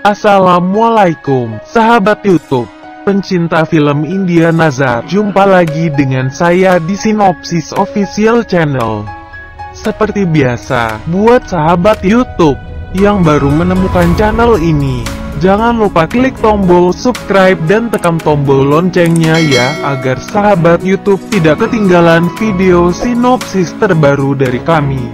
Assalamualaikum, sahabat YouTube, pencinta film India Nazar. Jumpa lagi dengan saya di Sinopsis Official Channel. Seperti biasa, buat sahabat YouTube yang baru menemukan channel ini, jangan lupa klik tombol subscribe dan tekan tombol loncengnya ya, agar sahabat YouTube tidak ketinggalan video sinopsis terbaru dari kami.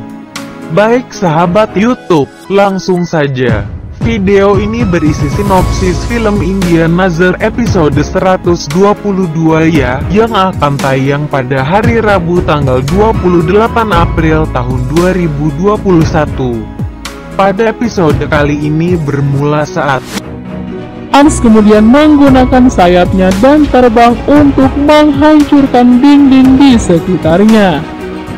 Baik sahabat YouTube, langsung saja. Video ini berisi sinopsis film India Nazar episode 122 ya, yang akan tayang pada hari Rabu tanggal 28 April tahun 2021. Pada episode kali ini bermula saat Ans kemudian menggunakan sayapnya dan terbang untuk menghancurkan dinding di sekitarnya.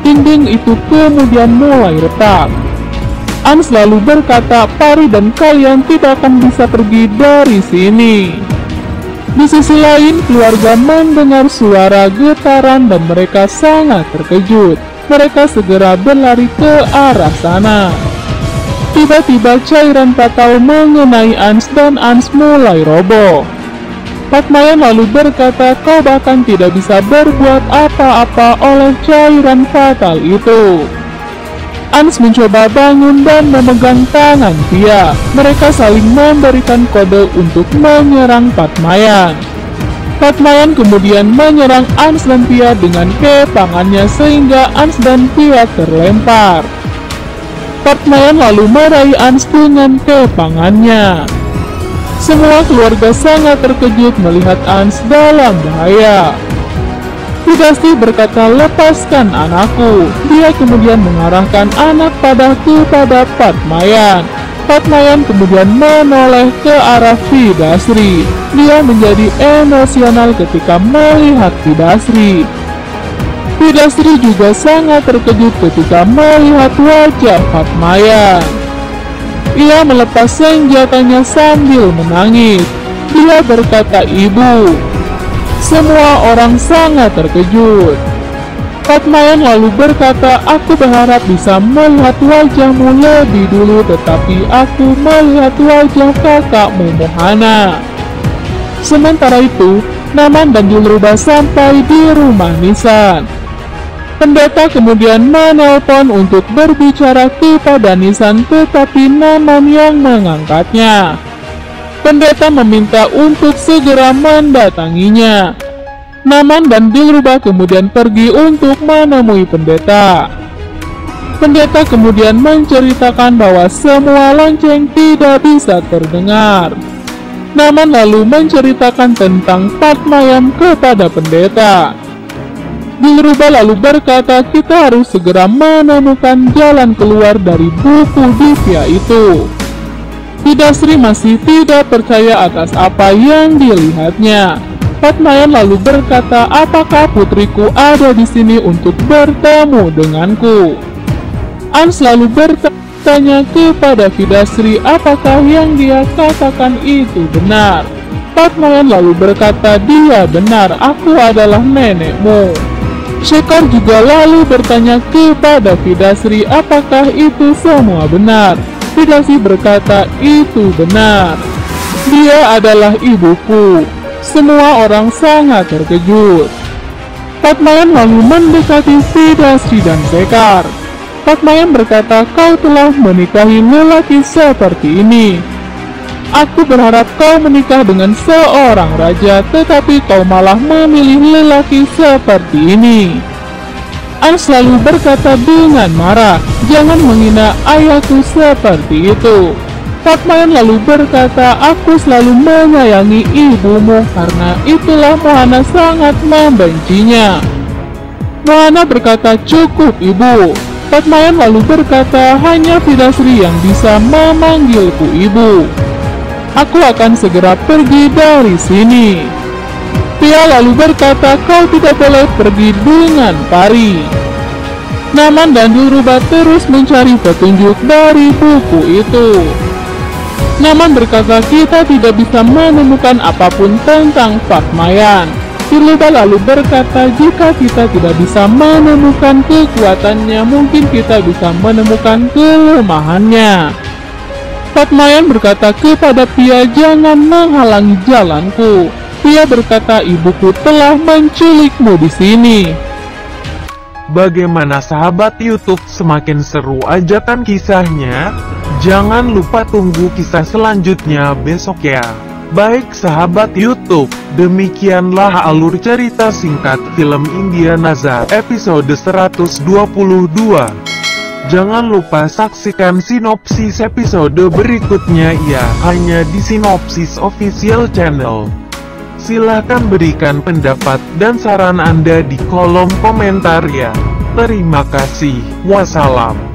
Dinding itu kemudian mulai retak. Ans lalu berkata, "Pari dan kalian tidak akan bisa pergi dari sini." Di sisi lain, keluarga mendengar suara getaran dan mereka sangat terkejut. Mereka segera berlari ke arah sana. Tiba-tiba cairan fatal mengenai Ans dan Ans mulai roboh. Patmayan lalu berkata, "Kau bahkan tidak bisa berbuat apa-apa oleh cairan fatal itu." Ans mencoba bangun dan memegang tangan Pia. Mereka saling memberikan kode untuk menyerang Patmayan. Patmayan kemudian menyerang Ans dan Pia dengan kepangannya sehingga Ans dan Pia terlempar. Patmayan lalu meraih Ans dengan kepangannya. Semua keluarga sangat terkejut melihat Ans dalam bahaya. Vidasti berkata, "Lepaskan anakku." Dia kemudian mengarahkan anak panahku pada Patmayan. Patmayan kemudian menoleh ke arah Vidasri. Dia menjadi emosional ketika melihat Vidasri. Vidasri juga sangat terkejut ketika melihat wajah Patmayan. Ia melepas senjatanya sambil menangis. Dia berkata, "Ibu." Semua orang sangat terkejut. Patmayan lalu berkata, "Aku berharap bisa melihat wajahmu lebih dulu, tetapi aku melihat wajah kakakmu Mohana." Sementara itu, Naman dan Dilruba sampai di rumah Nisan. Pendeta kemudian menelpon untuk berbicara kepada Nisan, tetapi Naman yang mengangkatnya. Pendeta meminta untuk segera mendatanginya. Naman dan Dilruba kemudian pergi untuk menemui pendeta. Pendeta kemudian menceritakan bahwa semua lonceng tidak bisa terdengar. Naman lalu menceritakan tentang Patmayan kepada pendeta. Dilruba lalu berkata, "Kita harus segera menemukan jalan keluar dari buku Divya itu." Vidasri masih tidak percaya atas apa yang dilihatnya. Patmayan lalu berkata, "Apakah putriku ada di sini untuk bertemu denganku?" Ans lalu bertanya kepada Vidasri apakah yang dia katakan itu benar. Patmayan lalu berkata, "Dia benar, aku adalah nenekmu." Shekhar juga lalu bertanya kepada Vidasri apakah itu semua benar. Vidasri berkata, "Itu benar. Dia adalah ibuku." Semua orang sangat terkejut. Patmayan lalu mendekati Vidasri dan Shekhar. Patmayan berkata, "Kau telah menikahi lelaki seperti ini. Aku berharap kau menikah dengan seorang raja, tetapi kau malah memilih lelaki seperti ini." Ans lalu berkata dengan marah, "Jangan menghina ayahku seperti itu." Patmayan lalu berkata, "Aku selalu menyayangi ibumu, karena itulah Mohana sangat membencinya." Mohana berkata, "Cukup ibu." Patmayan lalu berkata, "Hanya Vidasri yang bisa memanggilku ibu. Aku akan segera pergi dari sini." Pia lalu berkata, "Kau tidak boleh pergi dengan Pari." Naman dan Dilruba terus mencari petunjuk dari buku itu. Naman berkata, "Kita tidak bisa menemukan apapun tentang Patmayan." Dilruba lalu berkata, "Jika kita tidak bisa menemukan kekuatannya, mungkin kita bisa menemukan kelemahannya." Fatmayan berkata kepada Pia, "Jangan menghalangi jalanku." Pia berkata, "Ibuku telah menculikmu di sini." Bagaimana sahabat YouTube, semakin seru aja kan kisahnya? Jangan lupa tunggu kisah selanjutnya besok ya. Baik sahabat YouTube, demikianlah alur cerita singkat film India Nazar episode 122. Jangan lupa saksikan sinopsis episode berikutnya ya, hanya di Sinopsis Official Channel. Silahkan berikan pendapat dan saran Anda di kolom komentar ya. Terima kasih. Wassalam.